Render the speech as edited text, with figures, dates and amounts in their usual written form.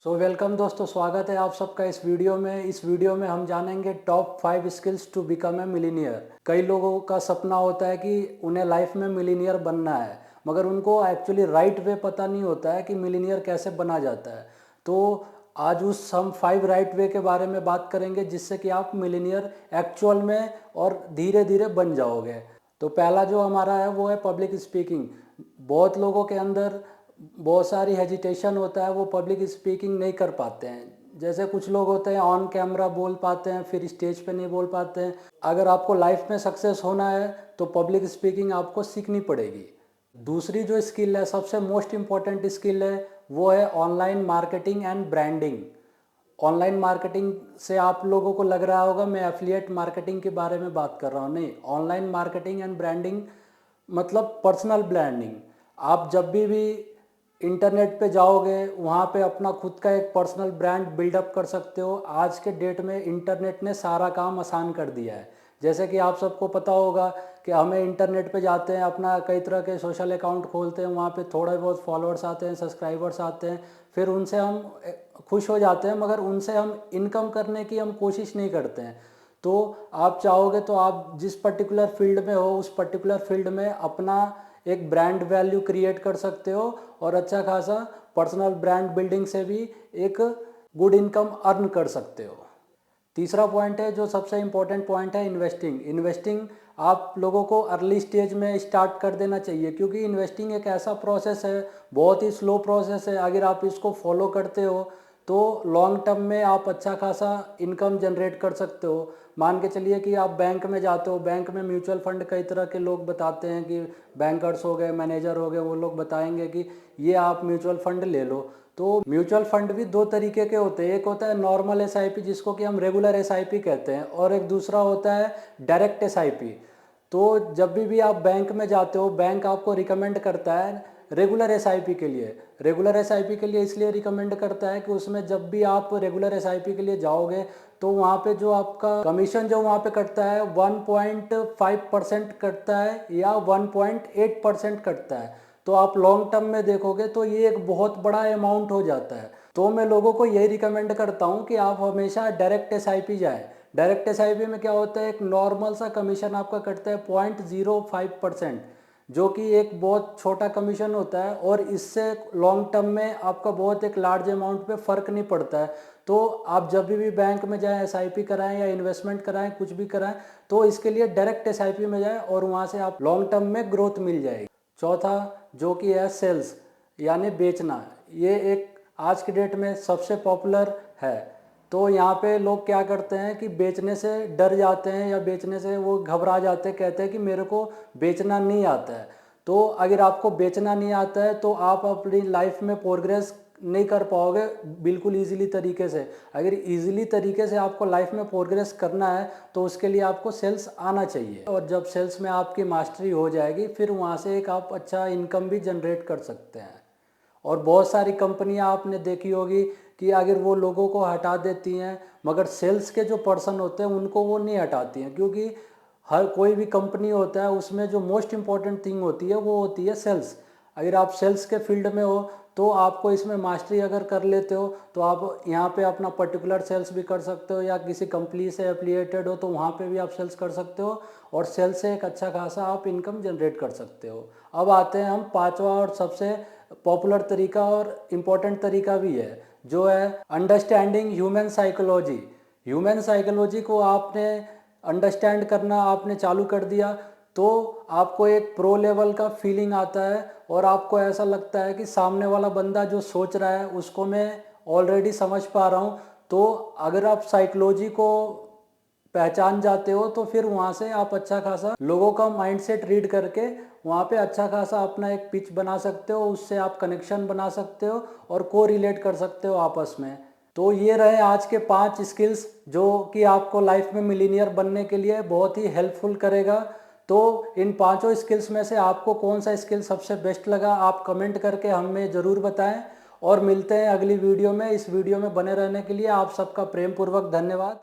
Welcome दोस्तों, स्वागत है आप सबका इस वीडियो में। इस वीडियो में हम जानेंगे top 5 skills to become a millionaire. कई लोगों का सपना होता है कि उन्हें लाइफ में मिलीनियर बनना है, मगर उनको एक्चुअली राइट वे पता नहीं होता है कि मिलीनियर कैसे बना जाता है। तो आज हम 5 राइट वे के बारे में बात करेंगे जिससे कि आप मिलीनियर एक्चुअल में और धीरे धीरे बन जाओगे। तो पहला जो हमारा है वो है पब्लिक स्पीकिंग। बहुत लोगों के अंदर बहुत सारी हेजिटेशन होता है, वो पब्लिक स्पीकिंग नहीं कर पाते हैं। जैसे कुछ लोग होते हैं ऑन कैमरा बोल पाते हैं, फिर स्टेज पे नहीं बोल पाते हैं। अगर आपको लाइफ में सक्सेस होना है तो पब्लिक स्पीकिंग आपको सीखनी पड़ेगी। दूसरी जो स्किल है, सबसे मोस्ट इम्पॉर्टेंट स्किल है, वो है online marketing and branding. Online marketing से आप लोगों को लग रहा होगा मैं एफिलिएट मार्केटिंग के बारे में बात कर रहा हूँ। नहीं, ऑनलाइन मार्केटिंग एंड ब्रांडिंग मतलब पर्सनल ब्रांडिंग। आप जब भी इंटरनेट पे जाओगे वहाँ पे अपना खुद का एक पर्सनल ब्रांड बिल्डअप कर सकते हो। आज के डेट में इंटरनेट ने सारा काम आसान कर दिया है। जैसे कि आप सबको पता होगा कि हमें इंटरनेट पे जाते हैं, अपना कई तरह के सोशल अकाउंट खोलते हैं, वहाँ पे थोड़े बहुत फॉलोअर्स आते हैं, सब्सक्राइबर्स आते हैं, फिर उनसे हम खुश हो जाते हैं, मगर उनसे हम इनकम करने की हम कोशिश नहीं करते हैं। तो आप चाहोगे तो आप जिस पर्टिकुलर फील्ड में हो उस पर्टिकुलर फील्ड में अपना एक ब्रांड वैल्यू क्रिएट कर सकते हो और अच्छा खासा पर्सनल ब्रांड बिल्डिंग से भी एक गुड इनकम अर्न कर सकते हो। तीसरा पॉइंट है जो सबसे इम्पोर्टेंट पॉइंट है, इन्वेस्टिंग। इन्वेस्टिंग आप लोगों को अर्ली स्टेज में स्टार्ट कर देना चाहिए, क्योंकि इन्वेस्टिंग एक ऐसा प्रोसेस है, बहुत ही स्लो प्रोसेस है। अगर आप इसको फॉलो करते हो तो लॉन्ग टर्म में आप अच्छा खासा इनकम जनरेट कर सकते हो। मान के चलिए कि आप बैंक में जाते हो, बैंक में म्यूचुअल फंड कई तरह के लोग बताते हैं कि बैंकर्स हो गए, मैनेजर हो गए, वो लोग बताएंगे कि ये आप म्यूचुअल फंड ले लो। तो म्यूचुअल फंड भी दो तरीके के होते हैं, एक होता है नॉर्मल एसआईपी जिसको कि हम रेगुलर एसआईपी कहते हैं, और एक दूसरा होता है डायरेक्ट एसआईपी। तो जब भी आप बैंक में जाते हो, बैंक आपको रिकमेंड करता है रेगुलर एसआईपी के लिए। रेगुलर एसआईपी के लिए इसलिए रिकमेंड करता है कि उसमें जब भी आप रेगुलर एसआईपी के लिए जाओगे तो वहाँ पे जो आपका कमीशन जो वहाँ पे कटता है 1.5% कटता है या 1.8% कटता है। तो आप लॉन्ग टर्म में देखोगे तो ये एक बहुत बड़ा अमाउंट हो जाता है। तो मैं लोगों को यही रिकमेंड करता हूँ कि आप हमेशा डायरेक्ट एसआईपी जाएँ। डायरेक्ट एसआईपी में क्या होता है, एक नॉर्मल सा कमीशन आपका कटता है 0.05%, जो कि एक बहुत छोटा कमीशन होता है, और इससे लॉन्ग टर्म में आपका बहुत एक लार्ज अमाउंट पे फ़र्क नहीं पड़ता है। तो आप जब भी बैंक में जाएं, एसआईपी कराएं या इन्वेस्टमेंट कराएं, कुछ भी कराएं, तो इसके लिए डायरेक्ट एसआईपी में जाएं और वहाँ से आप लॉन्ग टर्म में ग्रोथ मिल जाएगी। चौथा जो कि है सेल्स यानी बेचना, ये एक आज की डेट में सबसे पॉपुलर है। तो यहाँ पे लोग क्या करते हैं कि बेचने से डर जाते हैं या बेचने से वो घबरा जाते हैं, कहते हैं कि मेरे को बेचना नहीं आता है। तो अगर आपको बेचना नहीं आता है तो आप अपनी लाइफ में प्रोग्रेस नहीं कर पाओगे बिल्कुल ईजिली तरीके से। अगर ईजिली तरीके से आपको लाइफ में प्रोग्रेस करना है तो उसके लिए आपको सेल्स आना चाहिए, और जब सेल्स में आपकी मास्टरी हो जाएगी फिर वहाँ से एक आप अच्छा इनकम भी जनरेट कर सकते हैं। और बहुत सारी कंपनियां आपने देखी होगी कि अगर वो लोगों को हटा देती हैं, मगर सेल्स के जो पर्सन होते हैं उनको वो नहीं हटाती हैं, क्योंकि हर कोई भी कंपनी होता है उसमें जो मोस्ट इम्पॉर्टेंट थिंग होती है वो होती है सेल्स। अगर आप सेल्स के फील्ड में हो तो आपको इसमें मास्टरी अगर कर लेते हो तो आप यहाँ पे अपना पर्टिकुलर सेल्स भी कर सकते हो, या किसी कंपनी से एफिलिएटेड हो तो वहाँ पे भी आप सेल्स कर सकते हो, और सेल्स से एक अच्छा खासा आप इनकम जनरेट कर सकते हो। अब आते हैं हम पांचवा और सबसे पॉपुलर तरीका और इम्पोर्टेंट तरीका भी है, जो है understanding human psychology. Human psychology को आपने अंडरस्टैंड करना आपने चालू कर दिया तो आपको एक प्रो लेवल का फीलिंग आता है, और आपको ऐसा लगता है कि सामने वाला बंदा जो सोच रहा है उसको मैं ऑलरेडी समझ पा रहा हूँ। तो अगर आप साइकोलॉजी को पहचान जाते हो तो फिर वहाँ से आप अच्छा खासा लोगों का माइंडसेट रीड करके वहाँ पे अच्छा खासा अपना एक पिच बना सकते हो, उससे आप कनेक्शन बना सकते हो और को रिलेट कर सकते हो आपस में। तो ये रहे आज के 5 स्किल्स जो कि आपको लाइफ में मिलीनियर बनने के लिए बहुत ही हेल्पफुल करेगा। तो इन पांचों स्किल्स में से आपको कौन सा स्किल सबसे बेस्ट लगा आप कमेंट करके हमें ज़रूर बताएं, और मिलते हैं अगली वीडियो में। इस वीडियो में बने रहने के लिए आप सबका प्रेम पूर्वक धन्यवाद।